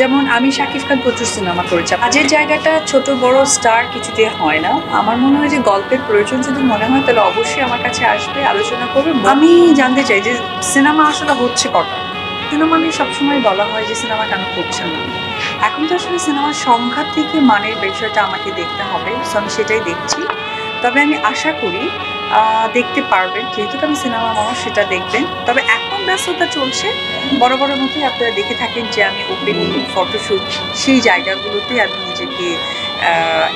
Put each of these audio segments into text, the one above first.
যেমন আমি শাকিব খান প্রচুর সিনেমা করেছি। কাজের জায়গাটা ছোট বড় স্টার কিছুতে হয় না। আমার মনে হয় যে গল্পের প্রয়োজন যদি মনে হয় তাহলে অবশ্যই আমার কাছে আসবে, আলোচনা করবে। আমি জানতে চাই যে সিনেমা আসলে হচ্ছে কটা। সিনেমা নিয়ে সবসময় বলা হয় যে সিনেমা কেন হচ্ছে না। এখন তো আসলে সিনেমার সংখ্যা থেকে মানের বিষয়টা আমাকে দেখতে হবে, সো আমি সেটাই দেখছি। তবে আমি আশা করি দেখতে পারবেন, যেহেতু আমি সিনেমা মানুষ, সেটা দেখবেন। তবে এখন ব্যস্ততা চলছে বড় বড় মতোই, আপনারা দেখে থাকেন যে আমি ওপেনিং ফটোশ্যুট সেই জায়গাগুলোতে আমি নিজেকে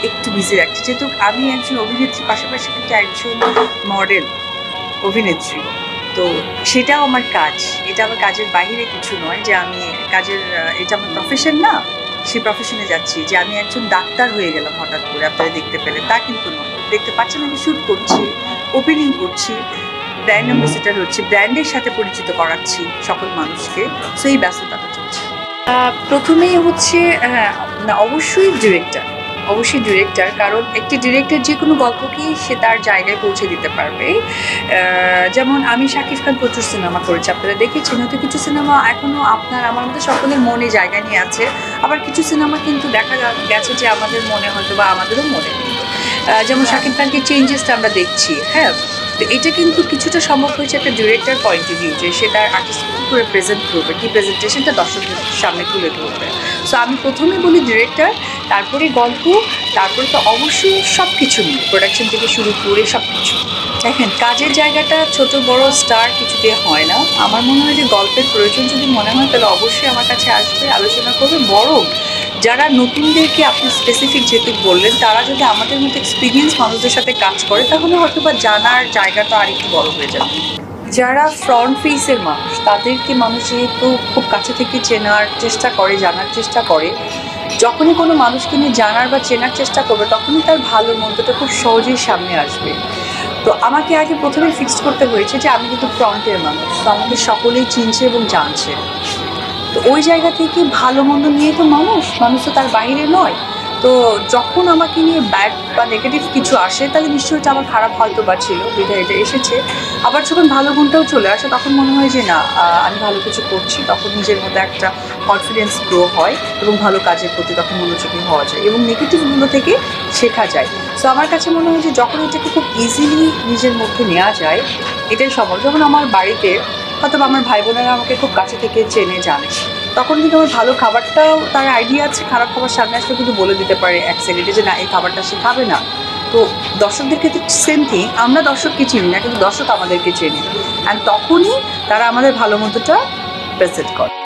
একটু বিজি রাখছি, যেহেতু আমি একজন অভিনেত্রী, পাশাপাশি কিন্তু একজন মডেল অভিনেত্রী। তো সেটাও আমার কাজ, এটা আমার কাজের বাইরে কিছু নয় যে আমি কাজের এটা আমার প্রফেশন না, সেই প্রফেশনে যাচ্ছি। যে আমি একজন ডাক্তার হয়ে গেলাম হঠাৎ করে আপনারা দেখতে পেলেন, তা কিন্তু নয়। দেখতে পাচ্ছেন আমি শ্যুট করছি, ওপেনিং করছি, ব্র্যান্ড অ্যাম্বাসেডার হচ্ছে, ব্র্যান্ডের সাথে পরিচিত করাচ্ছি সকল মানুষকে। সো এই ব্যস্ততাটা চলছে। প্রথমেই হচ্ছে হ্যাঁ, না অবশ্যই ডিরেক্টর, অবশ্যই ডিরেক্টর। কারণ একটি ডিরেক্টর যে কোনো গল্পকেই সে তার জায়গায় পৌঁছে দিতে পারবে। যেমন আমি শাকিব খান প্রচুর সিনেমা করেছি, আপনারা দেখেছেন। হয়তো কিছু সিনেমা এখনও আপনার আমার মধ্যে সকলের মনে জায়গা নিয়ে আছে, আবার কিছু সিনেমা কিন্তু দেখা গেছে যে আমাদের মনে হয়তো বা আমাদেরও মনে নেই। যেমন শাকিব খানকে চেঞ্জেসটা আমরা দেখছি, হ্যাঁ। তো এটা কিন্তু কিছুটা সম্ভব হয়েছে একটা ডিরেক্টর পয়েন্ট অফ ভিউ, যে সে তার আর্টিস্টকে কী করে প্রেজেন্ট করবে, কী প্রেজেন্টেশনটা দর্শকদের সামনে তুলে ধরবে। সো আমি প্রথমে বলি ডিরেক্টর, তারপরে গল্প, তারপরে তো অবশ্যই সব কিছু নিয়ে প্রোডাকশন থেকে শুরু করে সব কিছু। দেখেন, কাজের জায়গাটা ছোট বড় স্টার কিছুতে হয় না। আমার মনে হয় যে গল্পের প্রয়োজন যদি মনে হয় তাহলে অবশ্যই আমার কাছে আসবে, আলোচনা করবে। বরং যারা নতুনদেরকে আপনি স্পেসিফিক যেহেতু বললেন, তারা যদি আমাদের মতো এক্সপিরিয়েন্স মানুষদের সাথে কাজ করে তাহলে হয়তো বা জানার জায়গাটা আর একটু বড় হয়ে যাবে। যারা ফ্রন্ট ফেসের মানুষ, তাদেরকে মানুষ যেহেতু খুব কাছে থেকে চেনার চেষ্টা করে, জানার চেষ্টা করে, যখনই কোনো মানুষকে নিয়ে জানার বা চেনার চেষ্টা করবে তখনই তার ভালো মন্দটা খুব সহজেই সামনে আসবে। তো আমাকে আগে প্রথমে ফিক্সড করতে হয়েছে যে আমি কিন্তু ফ্রন্টের মানুষ, তো আমাকে সকলেই চিনছে এবং জানছে। তো ওই জায়গা থেকে ভালো মন্দ নিয়ে তো মানুষ তো তার বাইরে নয়। তো যখন আমাকে নিয়ে ব্যাড বা নেগেটিভ কিছু আসে তাহলে নিশ্চয়ই এটা আমার খারাপ হয়তো বা ছিল, বিধায় এটা এসেছে। আবার যখন ভালো গুণটাও চলে আসে তখন মনে হয় যে না, আমি ভালো কিছু করছি, তখন নিজের মধ্যে একটা কনফিডেন্স গ্রো হয় এবং ভালো কাজের প্রতি তখন মনোযোগী হওয়া যায় এবং নেগেটিভগুলো থেকে শেখা যায়। সো আমার কাছে মনে হয় যে যখন এটাকে খুব ইজিলি নিজের মধ্যে নেওয়া যায়, এটাই সম্ভব। যখন আমার বাড়িতে হয়তো আমার ভাই বোনেরা আমাকে খুব কাছে থেকে চেনে, জানে, তখন কিন্তু আমার ভালো খাবারটাও তার আইডিয়া আছে, খারাপ খাবার সামনে আসলে কিন্তু বলে দিতে পারে এক সেকেন্ডে যে না, এই খাবারটা সে খাবে না। তো দর্শকদের ক্ষেত্রে সেম থিং, আমরা দর্শককে চিনি না কিন্তু দর্শক আমাদেরকে চেনে, অ্যান্ড তখনই তারা আমাদের ভালো মন্দটা প্রেজেন্ট করে।